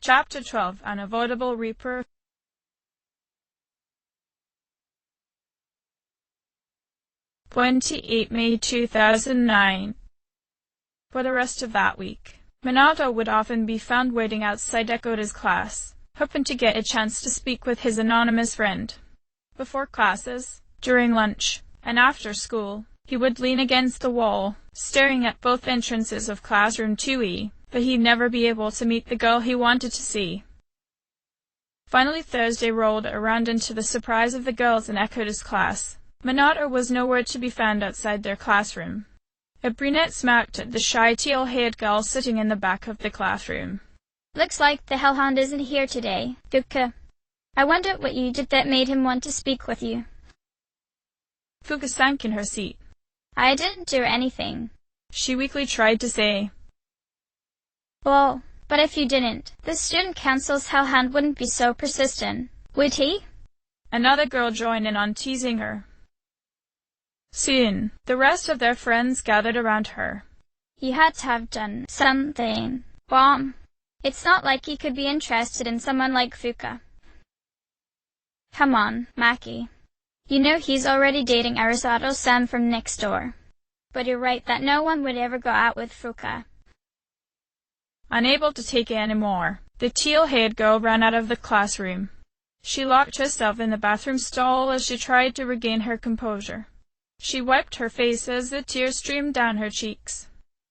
Chapter 12. Unavoidable Reaper. 28 May 2009. For the rest of that week, Minato would often be found waiting outside Dakota's class, hoping to get a chance to speak with his anonymous friend. Before classes, during lunch, and after school, he would lean against the wall, staring at both entrances of classroom 2E, but he'd never be able to meet the girl he wanted to see. Finally Thursday rolled around, and to the surprise of the girls in Dakota's class, Minato was nowhere to be found outside their classroom. A brunette smacked at the shy teal-haired girl sitting in the back of the classroom. Looks like the hellhound isn't here today, Fuka. I wonder what you did that made him want to speak with you. Fuka sank in her seat. I didn't do anything, she weakly tried to say. Well, but if you didn't, the student council's hellhound wouldn't be so persistent, would he? Another girl joined in on teasing her. Soon, the rest of their friends gathered around her. He had to have done something wrong. It's not like he could be interested in someone like Fuka. Come on, Maki. You know he's already dating Arisato-san from next door. But you're right that no one would ever go out with Fuka. Unable to take it any more, the teal-haired girl ran out of the classroom. She locked herself in the bathroom stall as she tried to regain her composure. She wiped her face as the tears streamed down her cheeks.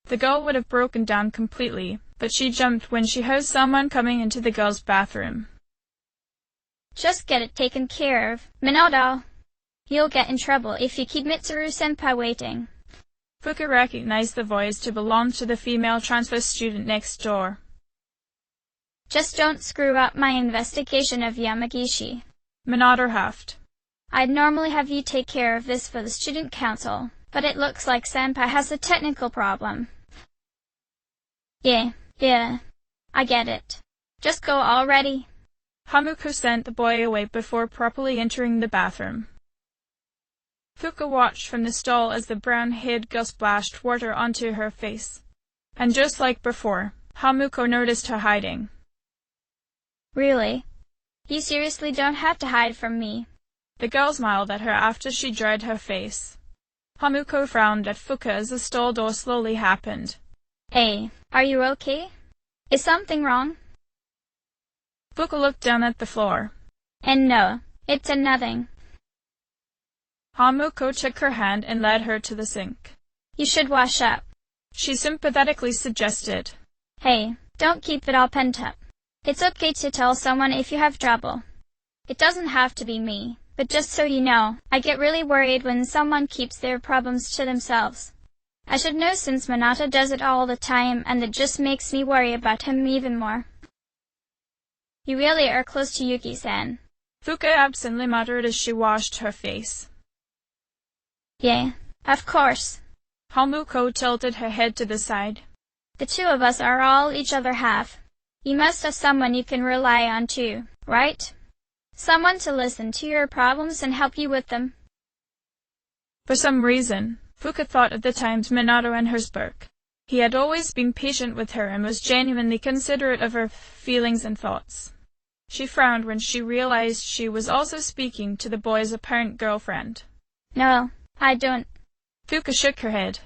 The girl would have broken down completely, but she jumped when she heard someone coming into the girl's bathroom. Just get it taken care of, Minato. You'll get in trouble if you keep Mitsuru-senpai waiting. Fuka recognized the voice to belong to the female transfer student next door. Just don't screw up my investigation of Yamagishi, Minato huffed. I'd normally have you take care of this for the student council, but it looks like senpai has a technical problem. Yeah, I get it. Just go already. Hamuko sent the boy away before properly entering the bathroom. Fuka watched from the stall as the brown-haired girl splashed water onto her face. And just like before, Hamuko noticed her hiding. Really? You seriously don't have to hide from me. The girl smiled at her after she dried her face. Hamuko frowned at Fuka as the stall door slowly happened. Hey, are you okay? Is something wrong? Fuka looked down at the floor. And no, it's nothing. Hamuko took her hand and led her to the sink. You should wash up, she sympathetically suggested. Hey, don't keep it all pent up. It's okay to tell someone if you have trouble. It doesn't have to be me, but just so you know, I get really worried when someone keeps their problems to themselves. I should know since Minato does it all the time, and it just makes me worry about him even more. You really are close to Yuki-san, Fuka absently muttered as she washed her face. Yeah, of course. Hamuko tilted her head to the side. The two of us are all each other have. You must have someone you can rely on too, right? Someone to listen to your problems and help you with them. For some reason, Fuka thought of the times Minato and her spoke. He had always been patient with her and was genuinely considerate of her feelings and thoughts. She frowned when she realized she was also speaking to the boy's apparent girlfriend. No, I don't. Fuka shook her head.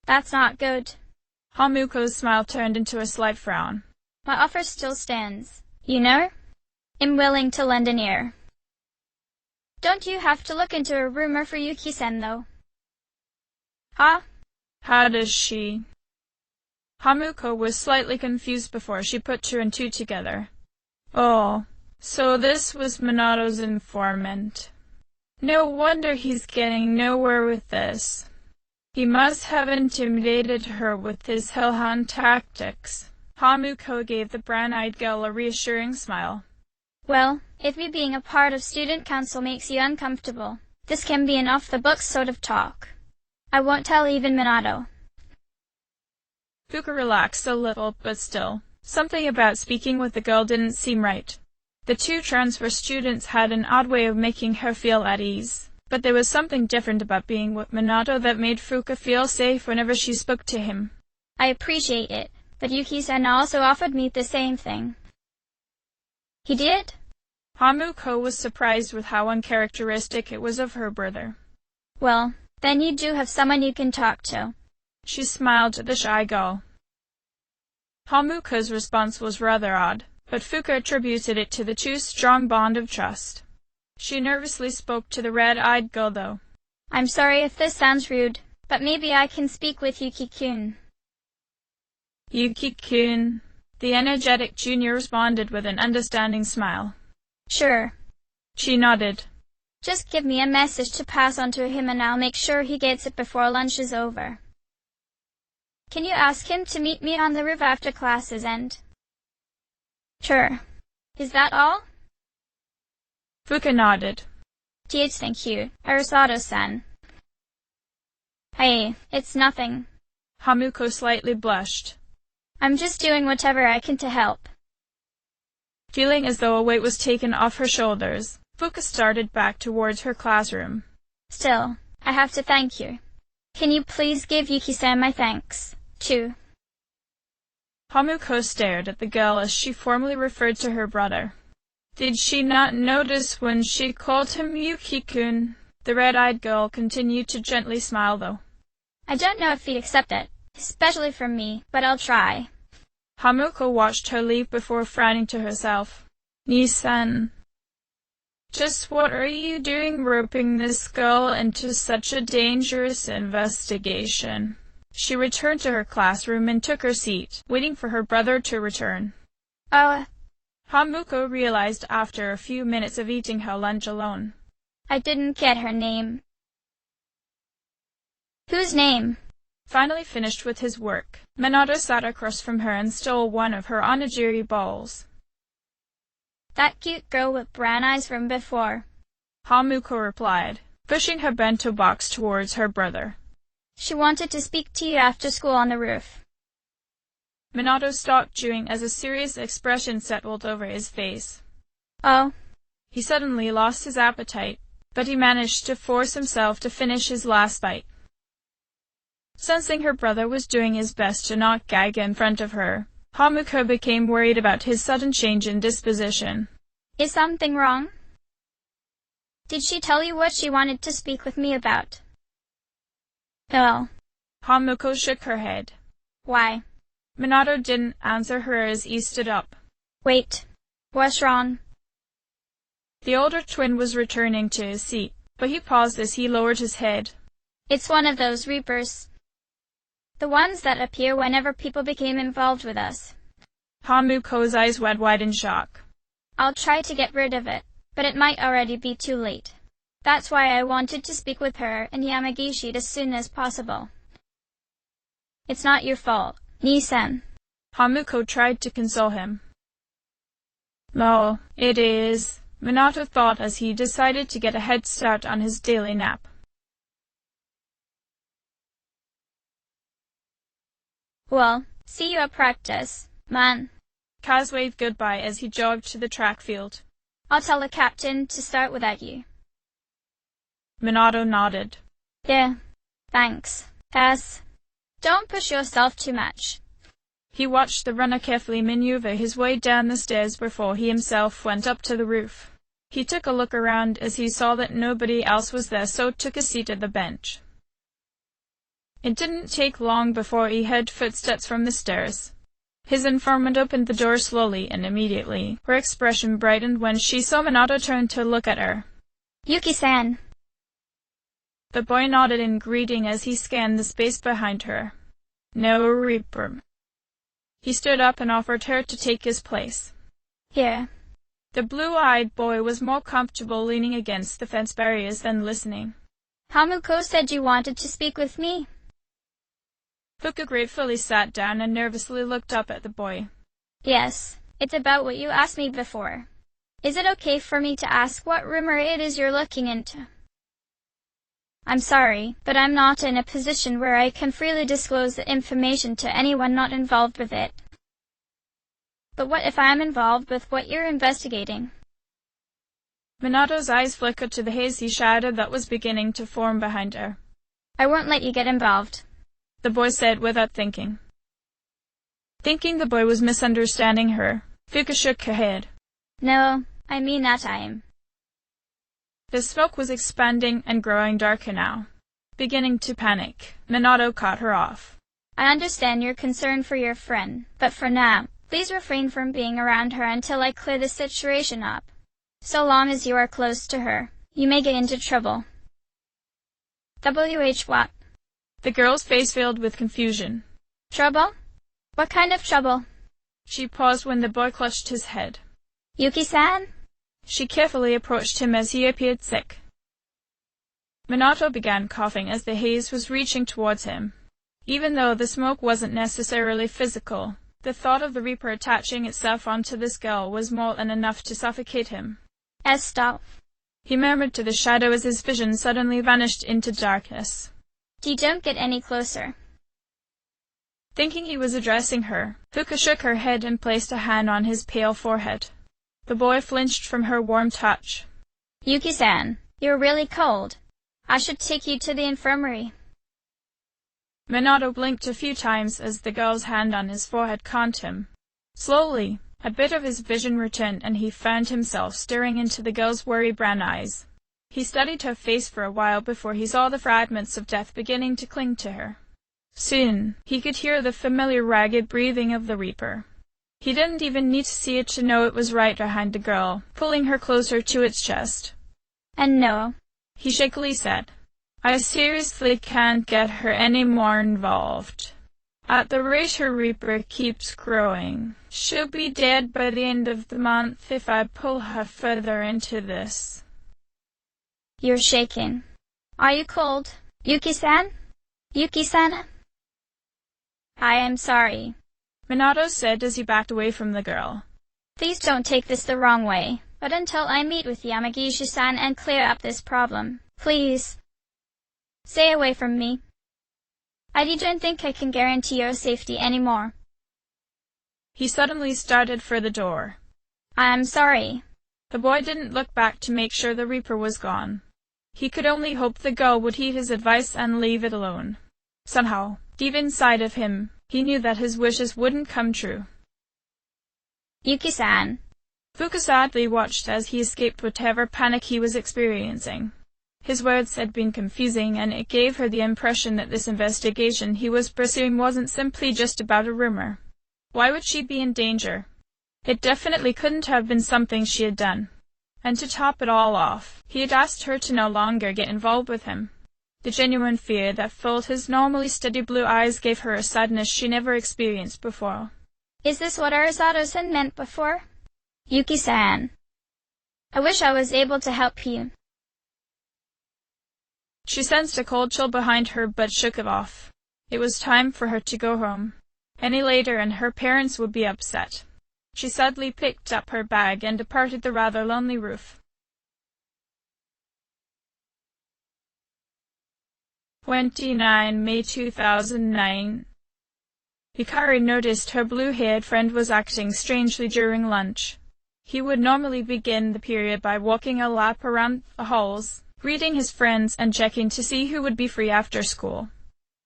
That's not good. Hamuko's smile turned into a slight frown. My offer still stands. You know? I'm willing to lend an ear. Don't you have to look into a rumor for Yuki-san, though? Huh? How does she? Hamuko was slightly confused before she put two and two together. Oh, so this was Minato's informant. No wonder he's getting nowhere with this. He must have intimidated her with his hellhound tactics. Hamuko gave the brown-eyed girl a reassuring smile. Well, if me being a part of student council makes you uncomfortable, this can be an off-the-books sort of talk. I won't tell even Minato. Fuka relaxed a little, but still, something about speaking with the girl didn't seem right. The two transfer students had an odd way of making her feel at ease, but there was something different about being with Minato that made Fuka feel safe whenever she spoke to him. I appreciate it, but Yuki-san also offered me the same thing. He did? Hamuko was surprised with how uncharacteristic it was of her brother. Well, then you do have someone you can talk to. She smiled at the shy girl. Hamuko's response was rather odd, but Fuka attributed it to the two's strong bond of trust. She nervously spoke to the red-eyed girl, though. I'm sorry if this sounds rude, but maybe I can speak with Yuki-kun. Yuki-kun. The energetic junior responded with an understanding smile. Sure. She nodded. Just give me a message to pass on to him and I'll make sure he gets it before lunch is over. Can you ask him to meet me on the roof after classes end? Sure. Is that all? Fuka nodded. Thank you, Arisato-san. Hey, it's nothing. Hamuko slightly blushed. I'm just doing whatever I can to help. Feeling as though a weight was taken off her shoulders, Fuka started back towards her classroom. Still, I have to thank you. Can you please give Yuki-san my thanks, too? Hamuko stared at the girl as she formally referred to her brother. Did she not notice when she called him Yuki-kun? The red-eyed girl continued to gently smile, though. I don't know if he'd accept it, especially from me, but I'll try. Hamuko watched her leave before frowning to herself. Ni-san, just what are you doing roping this girl into such a dangerous investigation? She returned to her classroom and took her seat, waiting for her brother to return. Hamuko realized after a few minutes of eating her lunch alone. I didn't get her name. Whose name? Finally finished with his work, Minato sat across from her and stole one of her onigiri balls. That cute girl with brown eyes from before, Hamuko replied, pushing her bento box towards her brother. She wanted to speak to you after school on the roof. Minato stopped chewing as a serious expression settled over his face. Oh. He suddenly lost his appetite, but he managed to force himself to finish his last bite. Sensing her brother was doing his best to not gag in front of her, Hamuko became worried about his sudden change in disposition. Is something wrong? Did she tell you what she wanted to speak with me about? No. Hamuko shook her head. Why? Minato didn't answer her as he stood up. Wait. What's wrong? The older twin was returning to his seat, but he paused as he lowered his head. It's one of those reapers. The ones that appear whenever people became involved with us. Hamuko's eyes went wide in shock. I'll try to get rid of it, but it might already be too late. That's why I wanted to speak with her and Yamagishi as soon as possible. It's not your fault, Ni-san. Hamuko tried to console him. No, it is, Minato thought as he decided to get a head start on his daily nap. Well, see you at practice, man. Kaz waved goodbye as he jogged to the track field. I'll tell the captain to start without you. Minato nodded. Yeah, thanks, Kaz. Don't push yourself too much. He watched the runner carefully maneuver his way down the stairs before he himself went up to the roof. He took a look around as he saw that nobody else was there, so took a seat at the bench. It didn't take long before he heard footsteps from the stairs. His informant opened the door slowly, and immediately her expression brightened when she saw Minato turn to look at her. Yuki-san. The boy nodded in greeting as he scanned the space behind her. No reaper. He stood up and offered her to take his place. Here. The blue-eyed boy was more comfortable leaning against the fence barriers than listening. Hamuko said you wanted to speak with me. Fuka gratefully sat down and nervously looked up at the boy. Yes, it's about what you asked me before. Is it okay for me to ask what rumor it is you're looking into? I'm sorry, but I'm not in a position where I can freely disclose the information to anyone not involved with it. But what if I'm involved with what you're investigating? Minato's eyes flickered to the hazy shadow that was beginning to form behind her. I won't let you get involved, the boy said without thinking. Thinking the boy was misunderstanding her, Fuka shook her head. No, I mean that time. The smoke was expanding and growing darker now. Beginning to panic, Minato cut her off. I understand your concern for your friend, but for now, please refrain from being around her until I clear the situation up. So long as you are close to her, you may get into trouble. What? The girl's face filled with confusion. Trouble? What kind of trouble? She paused when the boy clutched his head. Yuki-san? She carefully approached him as he appeared sick. Minato began coughing as the haze was reaching towards him. Even though the smoke wasn't necessarily physical, the thought of the Reaper attaching itself onto this girl was more than enough to suffocate him. Stop. He murmured to the shadow as his vision suddenly vanished into darkness. Don't get any closer. Thinking he was addressing her, Fuka shook her head and placed a hand on his pale forehead. The boy flinched from her warm touch. Yuki-san, you're really cold. I should take you to the infirmary. Minato blinked a few times as the girl's hand on his forehead calmed him. Slowly, a bit of his vision returned and he found himself staring into the girl's worried brown eyes. He studied her face for a while before he saw the fragments of death beginning to cling to her. Soon, he could hear the familiar ragged breathing of the Reaper. He didn't even need to see it to know it was right behind the girl, pulling her closer to its chest. And no, he shakily said, I seriously can't get her any more involved. At the rate her Reaper keeps growing, she'll be dead by the end of the month if I pull her further into this. You're shaking. Are you cold? Yuki-san? Yuki-san? I am sorry, Minato said as he backed away from the girl. Please don't take this the wrong way, but until I meet with Yamagishi-san and clear up this problem, please, stay away from me. I don't think I can guarantee your safety anymore. He suddenly started for the door. I am sorry. The boy didn't look back to make sure the Reaper was gone. He could only hope the girl would heed his advice and leave it alone. Somehow, deep inside of him, he knew that his wishes wouldn't come true. Yuki-san. Fuka sadly watched as he escaped whatever panic he was experiencing. His words had been confusing, and it gave her the impression that this investigation he was pursuing wasn't simply just about a rumor. Why would she be in danger? It definitely couldn't have been something she had done. And to top it all off, he had asked her to no longer get involved with him. The genuine fear that filled his normally steady blue eyes gave her a sadness she never experienced before. Is this what Arizato-san meant before? Yuki-san. I wish I was able to help you. She sensed a cold chill behind her but shook it off. It was time for her to go home. Any later and her parents would be upset. She sadly picked up her bag and departed the rather lonely roof. 29 May 2009. Hikari noticed her blue-haired friend was acting strangely during lunch. He would normally begin the period by walking a lap around the halls, greeting his friends and checking to see who would be free after school.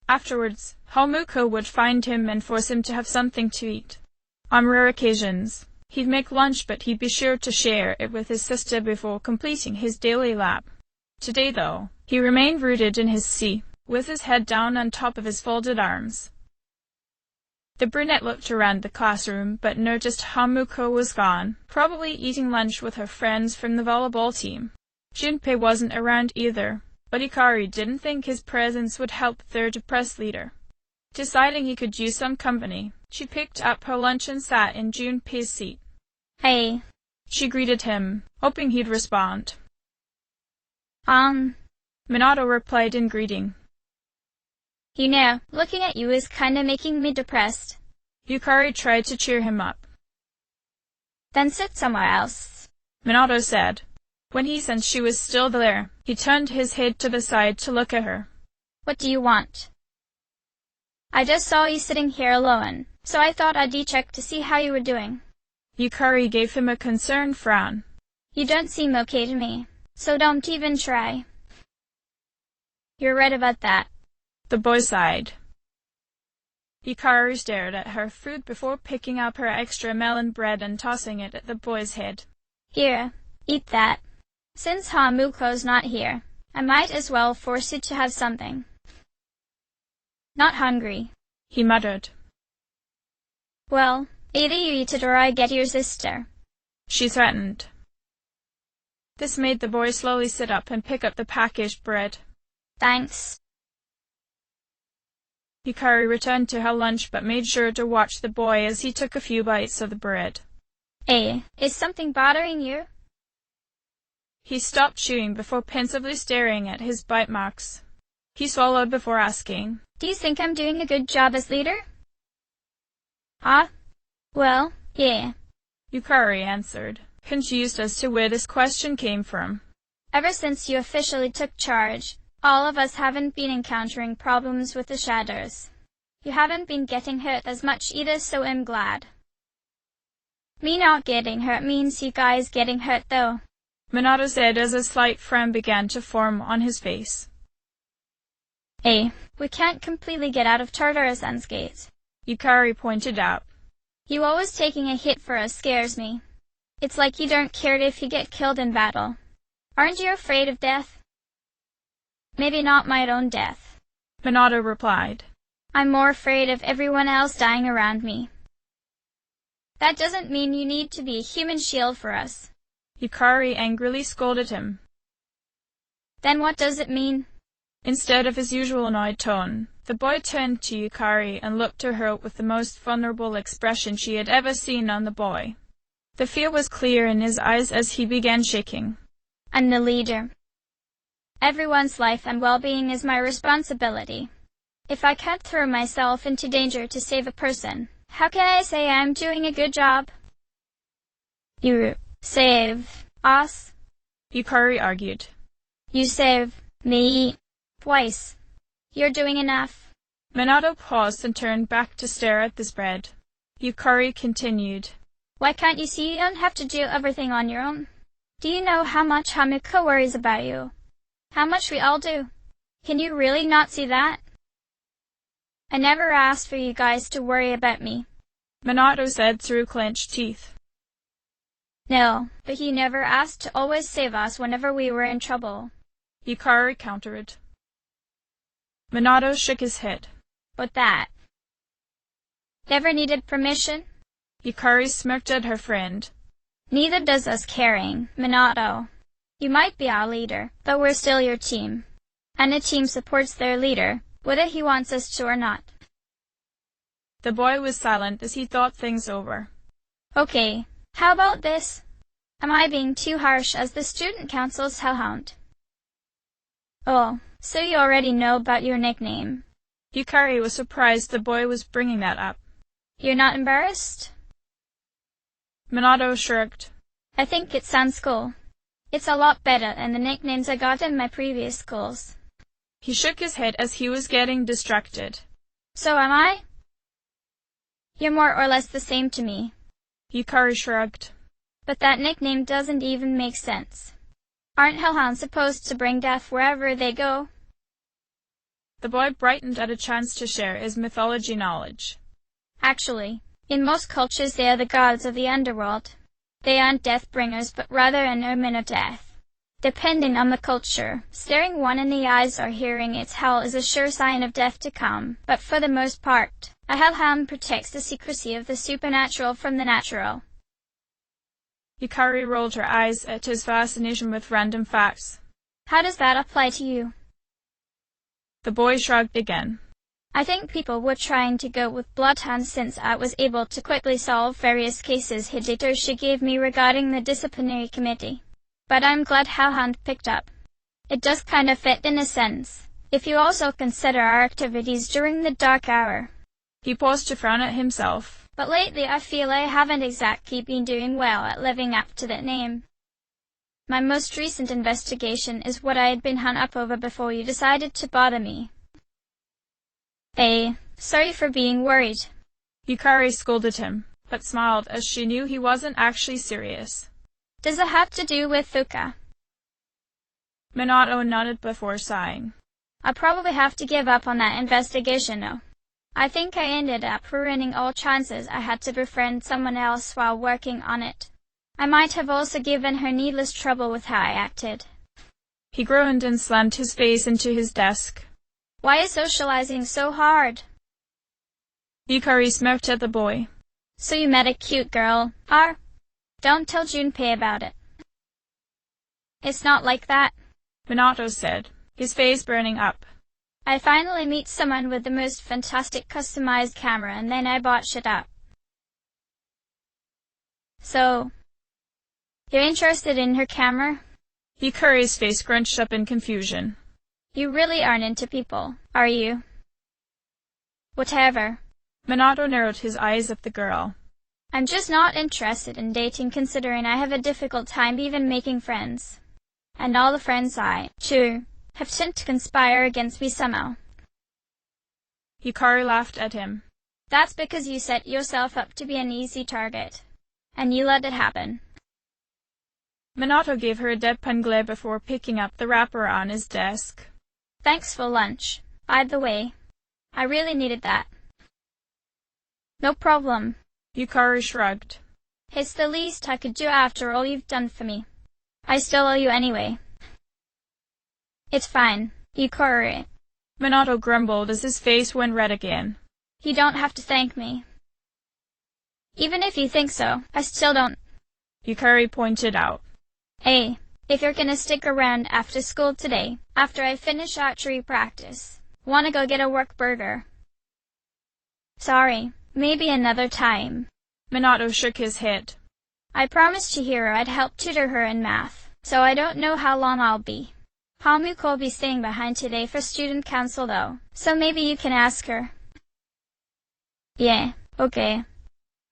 Afterwards, Hamuko would find him and force him to have something to eat. On rare occasions, he'd make lunch, but he'd be sure to share it with his sister before completing his daily lap. Today, though, he remained rooted in his seat, with his head down on top of his folded arms. The brunette looked around the classroom, but noticed Hamuko was gone, probably eating lunch with her friends from the volleyball team. Junpei wasn't around either, but Hikari didn't think his presence would help their depressed leader. Deciding he could use some company, she picked up her lunch and sat in Junpei's seat. Hey. She greeted him, hoping he'd respond. Minato replied in greeting. You know, looking at you is kinda making me depressed. Hikari tried to cheer him up. Then sit somewhere else, Minato said. When he sensed she was still there, he turned his head to the side to look at her. What do you want? I just saw you sitting here alone, so I thought I'd check to see how you were doing. Hikari gave him a concerned frown. You don't seem okay to me, so don't even try. You're right about that. The boy sighed. Yukari stared at her food before picking up her extra melon bread and tossing it at the boy's head. Here, eat that. Since Hamuko's not here, I might as well force you to have something. Not hungry, he muttered. Well, either you eat it or I get your sister, she threatened. This made the boy slowly sit up and pick up the packaged bread. Thanks. Yukari returned to her lunch but made sure to watch the boy as he took a few bites of the bread. Hey, is something bothering you? He stopped chewing before pensively staring at his bite marks. He swallowed before asking, Do you think I'm doing a good job as leader? Well, yeah, Yukari answered, confused as to where this question came from. Ever since you officially took charge, all of us haven't been encountering problems with the shadows. You haven't been getting hurt as much either, so I'm glad. Me not getting hurt means you guys getting hurt though, Minato said as a slight frown began to form on his face. Hey, we can't completely get out of Tartarus-san's gate, Yukari pointed out. You always taking a hit for us scares me. It's like you don't care if you get killed in battle. Aren't you afraid of death? Maybe not my own death, Minato replied. I'm more afraid of everyone else dying around me. That doesn't mean you need to be a human shield for us, Yukari angrily scolded him. Then what does it mean? Instead of his usual annoyed tone, the boy turned to Yukari and looked to her with the most vulnerable expression she had ever seen on the boy. The fear was clear in his eyes as he began shaking. I'm the leader. Everyone's life and well-being is my responsibility. If I can't throw myself into danger to save a person, how can I say I'm doing a good job? You save us? Yukari argued. You save me twice. You're doing enough. Minato paused and turned back to stare at the bread. Yukari continued. Why can't you see you don't have to do everything on your own? Do you know how much Hamuko worries about you? How much we all do? Can you really not see that? I never asked for you guys to worry about me, Minato said through clenched teeth. No, but he never asked to always save us whenever we were in trouble, Yukari countered. Minato shook his head. But that never needed permission? Yukari smirked at her friend. Neither does us caring, Minato. You might be our leader, but we're still your team. And a team supports their leader, whether he wants us to or not. The boy was silent as he thought things over. Okay, how about this? Am I being too harsh as the student council's hellhound? Oh, so you already know about your nickname. Yukari was surprised the boy was bringing that up. You're not embarrassed? Minato shrugged. I think it sounds cool. It's a lot better than the nicknames I got in my previous schools. He shook his head as he was getting distracted. So am I? You're more or less the same to me. Yukari shrugged. But that nickname doesn't even make sense. Aren't hellhounds supposed to bring death wherever they go? The boy brightened at a chance to share his mythology knowledge. Actually, in most cultures they are the gods of the underworld. They aren't death bringers, but rather an omen of death. Depending on the culture, staring one in the eyes or hearing its howl is a sure sign of death to come, but for the most part, a hellhound protects the secrecy of the supernatural from the natural. Yukari rolled her eyes at his fascination with random facts. How does that apply to you? The boy shrugged again. I think people were trying to go with bloodhounds since I was able to quickly solve various cases Hidetoshi gave me regarding the disciplinary committee. But I'm glad hellhound picked up. It does kind of fit in a sense, if you also consider our activities during the dark hour. He paused to frown at himself. But lately I feel I haven't exactly been doing well at living up to that name. My most recent investigation is what I had been hung up over before you decided to bother me. Sorry for being worried. Yukari scolded him, but smiled as she knew he wasn't actually serious. Does it have to do with Fuka? Minato nodded before sighing. I'll probably have to give up on that investigation now. I think I ended up ruining all chances I had to befriend someone else while working on it. I might have also given her needless trouble with how I acted. He groaned and slammed his face into his desk. Why is socializing so hard? Yukari smirked at the boy. So you met a cute girl, Don't tell Junpei about it. It's not like that, Minato said, his face burning up. I finally meet someone with the most fantastic customized camera and then I botch it up. So, you're interested in her camera? Yukari's face scrunched up in confusion. You really aren't into people, are you? Whatever. Minato narrowed his eyes at the girl. I'm just not interested in dating considering I have a difficult time even making friends. And all the friends I, too, have tend to conspire against me somehow. Yukari laughed at him. That's because you set yourself up to be an easy target. And you let it happen. Minato gave her a deadpan glare before picking up the wrapper on his desk. Thanks for lunch, by the way. I really needed that. No problem. Yukari shrugged. It's the least I could do after all you've done for me. I still owe you anyway. It's fine, Yukari. Minato grumbled as his face went red again. You don't have to thank me. Even if you think so, I still don't. Yukari pointed out. Hey, if you're gonna stick around after school today, after I finish archery practice, wanna go get a work burger? Sorry, maybe another time. Minato shook his head. I promised Chihiro I'd help tutor her in math, so I don't know how long I'll be. Hamuko will be staying behind today for student council though, so maybe you can ask her. Yeah, okay.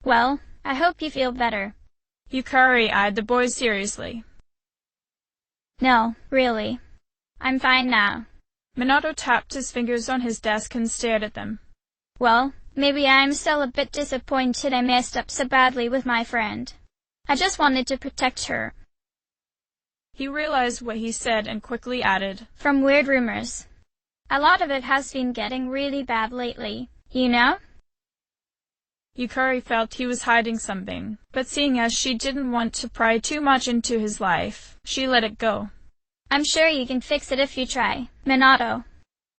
Well, I hope you feel better. Yukari eyed the boy seriously. No, really. I'm fine now. Minato tapped his fingers on his desk and stared at them. Well, maybe I'm still a bit disappointed I messed up so badly with my friend. I just wanted to protect her. He realized what he said and quickly added, From weird rumors. A lot of it has been getting really bad lately, you know? Yukari felt he was hiding something, but seeing as she didn't want to pry too much into his life, she let it go. I'm sure you can fix it if you try, Minato.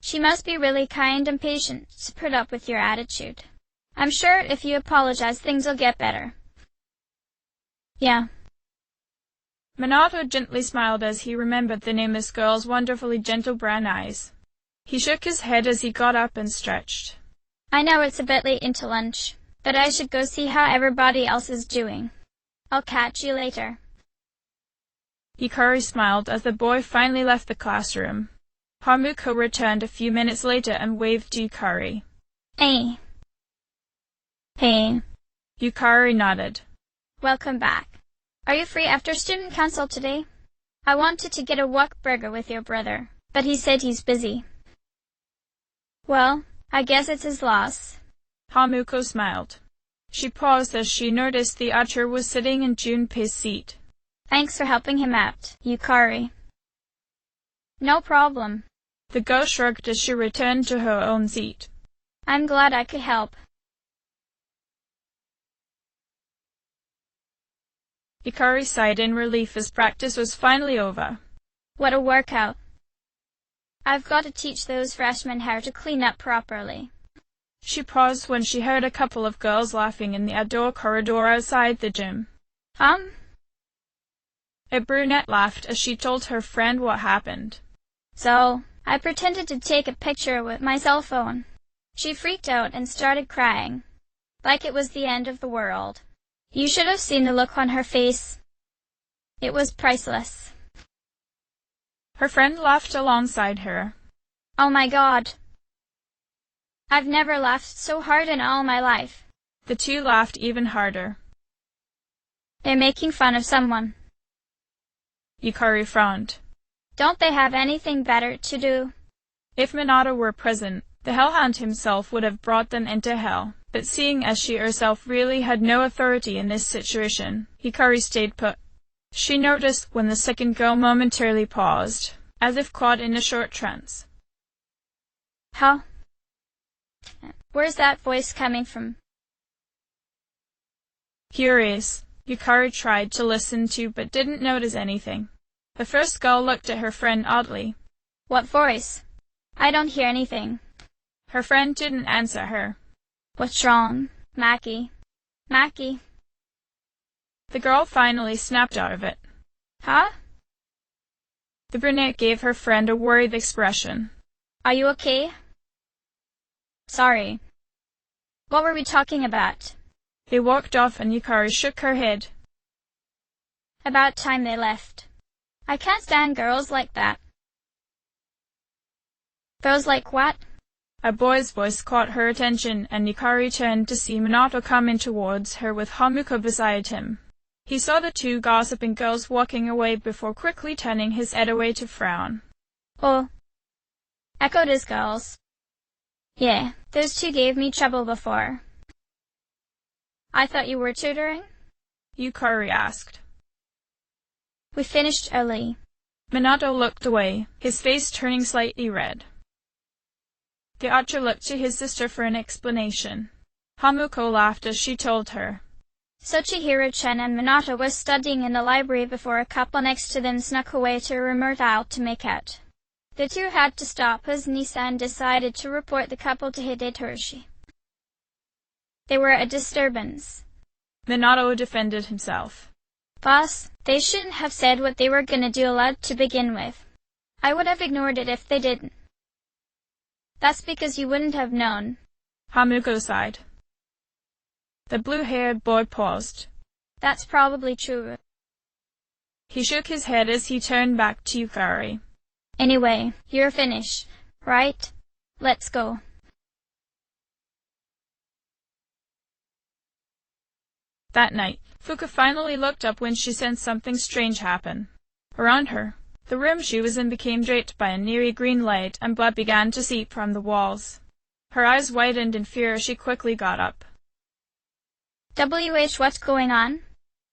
She must be really kind and patient to put up with your attitude. I'm sure if you apologize things will get better. Yeah. Minato gently smiled as he remembered the nameless girl's wonderfully gentle brown eyes. He shook his head as he got up and stretched. I know it's a bit late into lunch, but I should go see how everybody else is doing. I'll catch you later. Yukari smiled as the boy finally left the classroom. Hamuko returned a few minutes later and waved to Yukari. Hey. Hey. Yukari nodded. Welcome back. Are you free after student council today? I wanted to get a wok burger with your brother, but he said he's busy. Well, I guess it's his loss. Hamuko smiled. She paused as she noticed the archer was sitting in Junpei's seat. Thanks for helping him out, Yukari. No problem. The girl shrugged as she returned to her own seat. I'm glad I could help. Yukari sighed in relief as practice was finally over. What a workout. I've got to teach those freshmen how to clean up properly. She paused when she heard a couple of girls laughing in the outdoor corridor outside the gym. A brunette laughed as she told her friend what happened. So, I pretended to take a picture with my cell phone. She freaked out and started crying, like it was the end of the world. You should have seen the look on her face. It was priceless. Her friend laughed alongside her. Oh my God. I've never laughed so hard in all my life. The two laughed even harder. They're making fun of someone. Yukari frowned. Don't they have anything better to do? If Minato were present, the Hellhound himself would have brought them into hell, but seeing as she herself really had no authority in this situation, Yukari stayed put. She noticed when the second girl momentarily paused, as if caught in a short trance. Where's that voice coming from? Curious, Yukari tried to listen to but didn't notice anything. The first girl looked at her friend oddly. What voice? I don't hear anything. Her friend didn't answer her. What's wrong, Mackie? Mackie? The girl finally snapped out of it. Huh? The brunette gave her friend a worried expression. Are you okay? Sorry. What were we talking about? They walked off and Yukari shook her head. About time they left. I can't stand girls like that. Girls like what? A boy's voice caught her attention, and Yukari turned to see Minato coming towards her with Hamuko beside him. He saw the two gossiping girls walking away before quickly turning his head away to frown. Oh. Echoed his girls. Yeah, those two gave me trouble before. I thought you were tutoring? Yukari asked. We finished early. Minato looked away, his face turning slightly red. The archer looked to his sister for an explanation. Hamuko laughed as she told her. So Chihiro-chan and Minato were studying in the library before a couple next to them snuck away to a remote aisle to make out. The two had to stop as Nissan decided to report the couple to Hidetoshi. They were a disturbance. Minato defended himself. Boss, they shouldn't have said what they were gonna do aloud to begin with. I would have ignored it if they didn't. That's because you wouldn't have known. Hamuko sighed. The blue-haired boy paused. That's probably true. He shook his head as he turned back to Yukari. Anyway, you're finished, right? Let's go. That night, Fuka finally looked up when she sensed something strange happen. Around her, the room she was in became draped by a nearly green light, and blood began to seep from the walls. Her eyes widened in fear as she quickly got up. What's going on?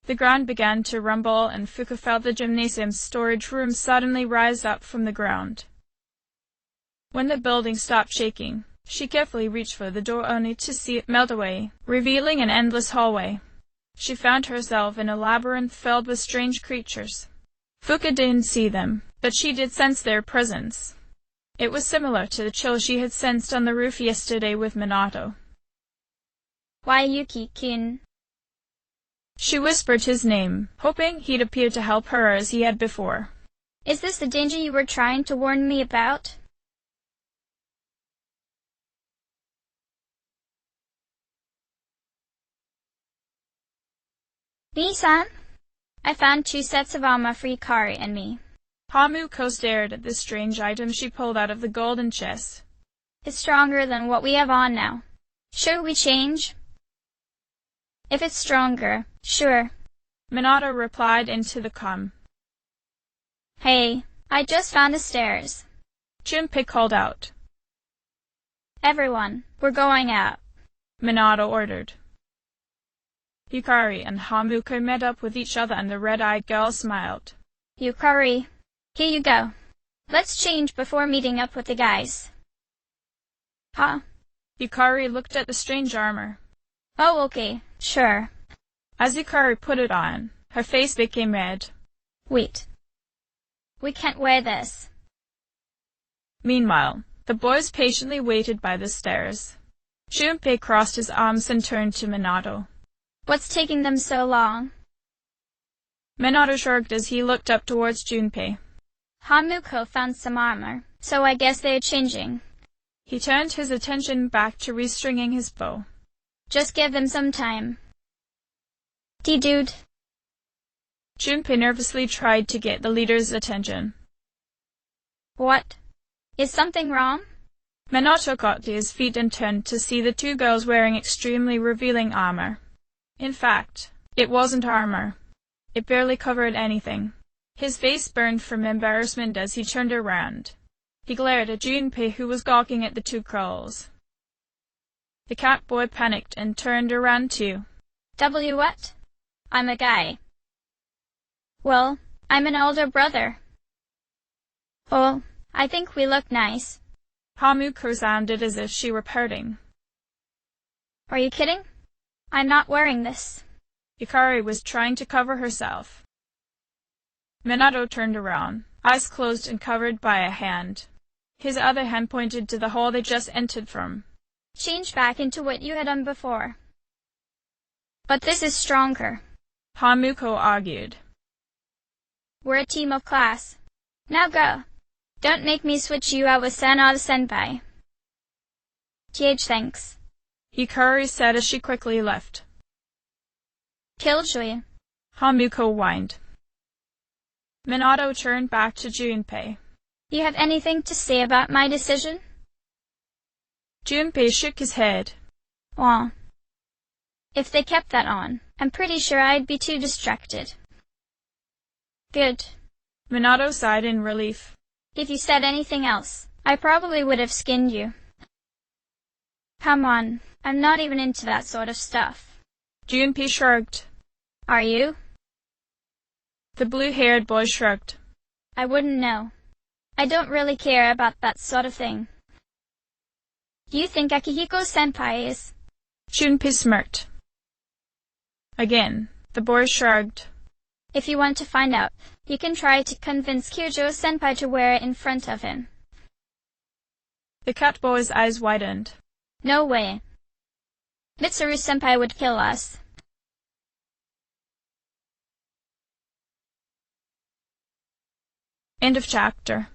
The ground began to rumble, and Fuka felt the gymnasium's storage room suddenly rise up from the ground. When the building stopped shaking, she carefully reached for the door only to see it melt away, revealing an endless hallway. She found herself in a labyrinth filled with strange creatures. Fuka didn't see them, but she did sense their presence. It was similar to the chill she had sensed on the roof yesterday with Minato. Why, Yuki-kun? She whispered his name, hoping he'd appear to help her as he had before. Is this the danger you were trying to warn me about? Nissan? I found 2 sets of armor for Yukari and me. Hamuko stared at the strange item she pulled out of the golden chest. It's stronger than what we have on now. Should we change? If it's stronger, sure. Minato replied into the comm. Hey, I just found the stairs. Junpei called out. Everyone, we're going out. Minato ordered. Yukari and Hamuko met up with each other and the red-eyed girl smiled. Yukari, here you go. Let's change before meeting up with the guys. Huh? Yukari looked at the strange armor. Oh, okay, sure. As Yukari put it on, her face became red. Wait. We can't wear this. Meanwhile, the boys patiently waited by the stairs. Junpei crossed his arms and turned to Minato. What's taking them so long? Minato shrugged as he looked up towards Junpei. Hamuko found some armor, so I guess they're changing. He turned his attention back to restringing his bow. Just give them some time. D-dude. Junpei nervously tried to get the leader's attention. What? Is something wrong? Minato got to his feet and turned to see the 2 girls wearing extremely revealing armor. In fact, it wasn't armor. It barely covered anything. His face burned from embarrassment as he turned around. He glared at Junpei, who was gawking at the 2 girls. The cat boy panicked and turned around too. What? I'm a guy. Well, I'm an older brother. Oh, I think we look nice. Hamuko sounded as if she were pouting. Are you kidding? I'm not wearing this. Hikari was trying to cover herself. Minato turned around, eyes closed and covered by a hand. His other hand pointed to the hole they just entered from. Change back into what you had done before. But this is stronger, Hamuko argued. We're a team of class. Now go. Don't make me switch you out with Sanada-senpai. Thanks. Hikari said as she quickly left. Killjoy, Hamuko whined. Minato turned back to Junpei. You have anything to say about my decision? Junpei shook his head. Well, if they kept that on, I'm pretty sure I'd be too distracted. Good. Minato sighed in relief. If you said anything else, I probably would have skinned you. Come on, I'm not even into that sort of stuff. Junpei shrugged. Are you? The blue-haired boy shrugged. I wouldn't know. I don't really care about that sort of thing. Do you think Akihiko-senpai is? Junpei smirked. Again, the boy shrugged. If you want to find out, you can try to convince Kyojo-senpai to wear it in front of him. The cat boy's eyes widened. No way. Mitsuru-senpai would kill us. End of chapter.